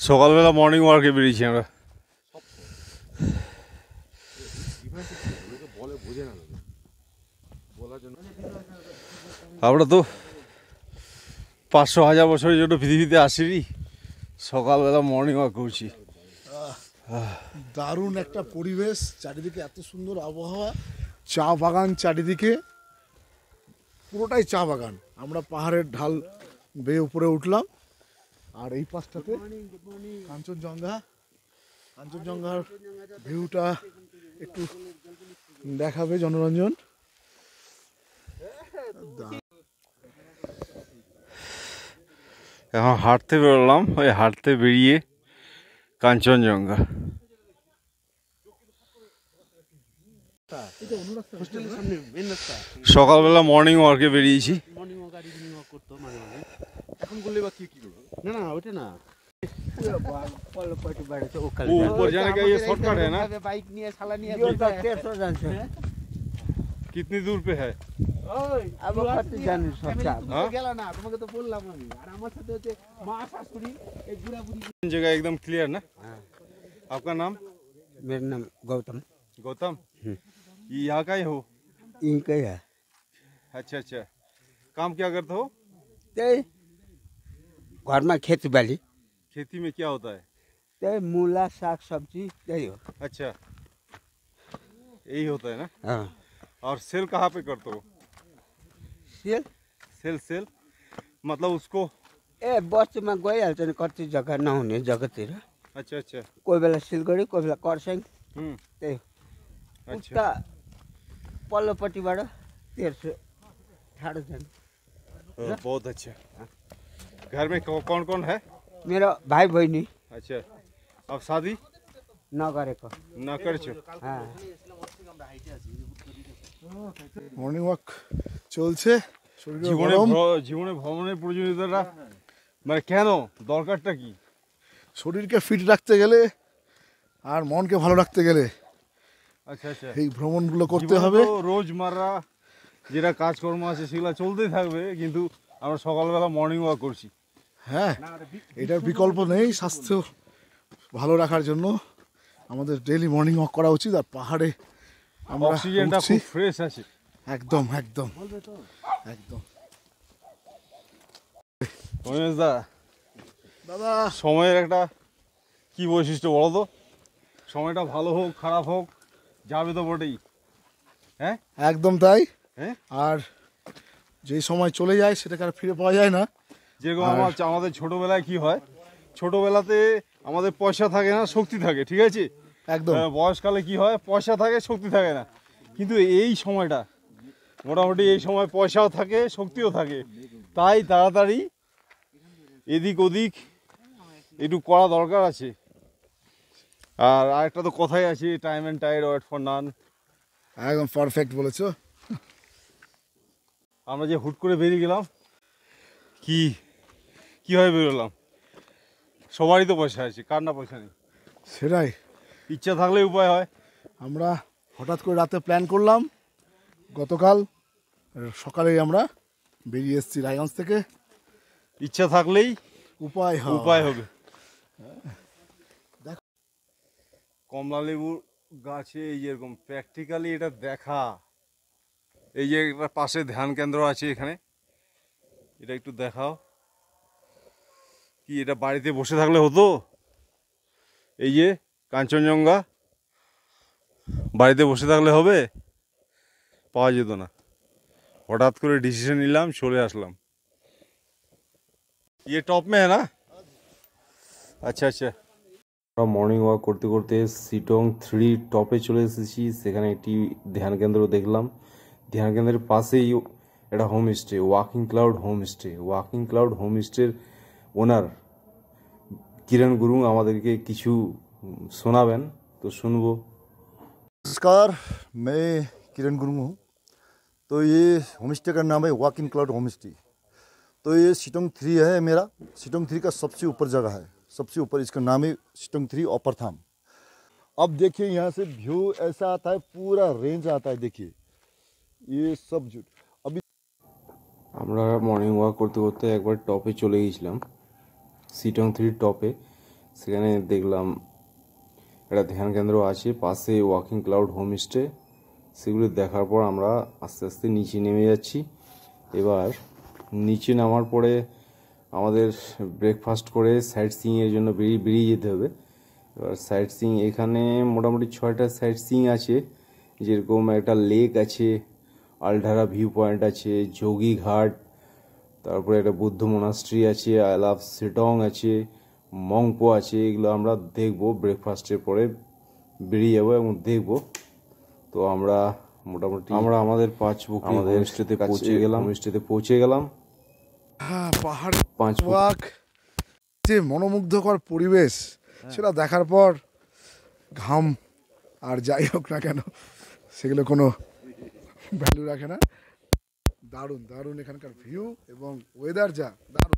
সকালবেলা মর্নিং ওয়ার্কে বেরিয়েছি আমরা। আমরা তো 500,000 বছরের জন্য পৃথিবীতে আসিনি, সকালবেলা মর্নিং ওয়াক করছি। দারুণ একটা পরিবেশ, চারিদিকে এত সুন্দর আবহাওয়া, চা বাগান চারিদিকে, পুরোটাই চা বাগান। আমরা পাহাড়ের ঢাল বেয়ে উপরে উঠলাম, আর এই পাশটাতে কাঞ্চনজঙ্ঘার ভিউটা একটু দেখাবে জনরঞ্জন। এখন হাঁটতে বেরোলাম, ওই হাঁটতে বেরিয়ে কাঞ্চনজঙ্ঘা। সকালবেলা মর্নিং ওয়ার্কে বেরিয়েছি। ऊपर जाने का ये शॉर्टकट है ना? बाइक नहीं है साला नहीं है, कितनी दूर पे है? अब कत जाने सब गेला ना তোমাকে তো বললাম আমি। আর আমার সাথে হচ্ছে মা শাশুড়ি এক বুড়া বুড়ি। जगह एकदम क्लियर ना? आपका नाम? मेरा नाम गौतम। गौतम, ये यहाँ का ही हो? इनका है। अच्छा अच्छा, काम क्या करते हो? त्यही घरमा खेती बाली, खेती में क्या होता है? त्यही मूला साग सब्जी त्यही हो। अच्छा, यही होता है ना? हाँ। और सेल कहाँ पे करते हो? सेल सेल सेल मतलब उसको? ए बस्तीमा गइहाल्छ नि, कति जग्गा नहुने जग्गातिर। अच्छा अच्छा। कोही बेला सिलगढी, कोही बेला खरसाङ, त्यही अच्छा, उता पल्लोपट्टिबाट 1300 ठाडो जाने। बहुत अच्छा। घर में कौन कौन है? मेरो भाइ बहिनी अच्छा, अब शादी नगरेको। ना करছো? হ্যাঁ। মর্নিং ওয়াক চলছে, শরীরে জীবনে গরম। জীবনে ভ্রমণের প্রয়োজনীয়তাটা মানে কেন, দরকারটা কি? শরীরকে ফিট রাখতে গেলে আর মনকে ভালো রাখতে গেলে আচ্ছা আচ্ছা, এই ভ্রমণগুলো করতে জীবনে হবে। তো রোজমার্রা যেটা কাজকর্ম আছে সেগুলো চলতেই থাকবে, কিন্তু আমরা সকালবেলা মর্নিং ওয়াক করছি। হ্যাঁ, এটার বিকল্প নেই। স্বাস্থ্য ভালো রাখার জন্য আমাদের ডেইলি মর্নিং ওয়াক করা উচিত। আর পাহাড়ে আমরা অক্সিজেনটা উঠছি, খুব ফ্রেশ আছে। একদম একদম একদম। রমেশদা, দাদা, সময়ের একটা কি বৈশিষ্ট্য বলো তো? সময়টা ভালো হোক খারাপ হোক যাবে তো বটেই। হ্যাঁ একদম তাই। হ্যাঁ, আর যেই সময় চলে যায় সেটাকে আর ফিরে পাওয়া যায় না। যেরকম আমাদের ছোটবেলায় কি হয়, ছোটবেলাতে আমাদের পয়সা থাকে না, শক্তি থাকে, ঠিক আছে? একদম বয়সকালে কি হয়, পয়সা থাকে শক্তি থাকে না। কিন্তু এই সময়টা মোটামুটি, এই সময় পয়সাও থাকে শক্তিও থাকে, তাই তাড়াতাড়ি এদিক ওদিক একটু করা দরকার আছে। আর আরেকটা তো কথাই আছে, time and tide wait for none. একদম পারফেক্ট বলেছো। আমরা যে হুট করে বেরিয়ে গেলাম, কীভাবে বেরোলাম? সবারই তো পয়সা আছে, কার না পয়সা নেই? সেটাই, ইচ্ছা থাকলে উপায় হয়। আমরা হঠাৎ করে রাতে প্ল্যান করলাম, গতকাল সকালেই আমরা বেরিয়ে এসেছি রায়গঞ্জ থেকে। ইচ্ছা থাকলেই উপায় উপায় হবে। কমলা লেবুর গাছে এই যেরকম প্র্যাকটিক্যালি এটা দেখা, এই যে একটা পাশে ধ্যান কেন্দ্র আছে এখানে, এটা একটু দেখাও। কি এটা বাড়িতে বসে থাকলে হতো? এই যে কাঞ্চনজঙ্ঘা বাড়িতে বসে থাকলে হবে? পাওয়া যেত না। হঠাৎ করে ডিসিশন নিলাম, চলে আসলাম। ये टॉप में है ना? अच्छा अच्छा। আমরা মর্নিং ওয়াক করতে করতে সিটং 3 টপে চলে এসেছি। সেখানে একটি ধ্যান কেন্দ্র দেখলাম। ধ্যান কেন্দ্রের পাশেই একটা homestay, walking cloud homestay. Walking cloud হোমস্টের ওনার কিরণ গুরুং আমাদেরকে কিছু শোনাবেন, তো শুনবো। नमस्कार, मैं किरण गुरुंग हूँ। तो ये होमस्टे का नाम है वॉकिंग क्लाउड होमस्टे। तो ये सिटोंग 3 है मेरा। सिटोंग 3 का सबसे ऊपर जगह है, सबसे ऊपर इसका नाम है सिटोंग 3 अपर-थाम। अब देखिए यहाँ से व्यू ऐसा आता है, पूरा रेंज आता है। देखिए ये सब जो अभी আমরা মর্নিং ওয়াক করতে করতে একবার টপে চলে গেছিলাম, সিটং 3 টপে। সেখানে দেখলাম একটা ধ্যান কেন্দ্র আছে, পাশে ওয়াকিং ক্লাউড হোমস্টে। সেগুলো দেখার পর আমরা আস্তে আস্তে নিচে নেমে যাচ্ছি। এবার নিচে নামার পরে আমাদের ব্রেকফাস্ট করে সাইট সিইংয়ের জন্য বেরিয়ে যেতে হবে। এবার সাইট সিইং এখানে মোটামুটি 6টা সাইট সিইং আছে, যেরকম একটা লেক আছে, আলঢারা ভিউ পয়েন্ট আছে, যোগী ঘাট, তারপরে একটা বুদ্ধ মোনাস্ট্রি আছে, আই লাভ সিটং আছে, মংপো আছে। এগুলো আমরা দেখবো, ব্রেকফাস্টের পরে বেরিয়ে যাবো এবং দেখবো। তো আমরা মোটামুটি আমাদের আমাদের হোমস্টেতে পৌঁছে গেলাম। হ্যাঁ, পাহাড় 5 ওয়াক, যে মনোমুগ্ধকর পরিবেশ সেটা দেখার পর ঘাম আর যাই হোক না কেন সেগুলো কোনো ভ্যালু রাখে না। দারুণ দারুণ এখানকার ভিউ এবং ওয়েদার যা দারুণ।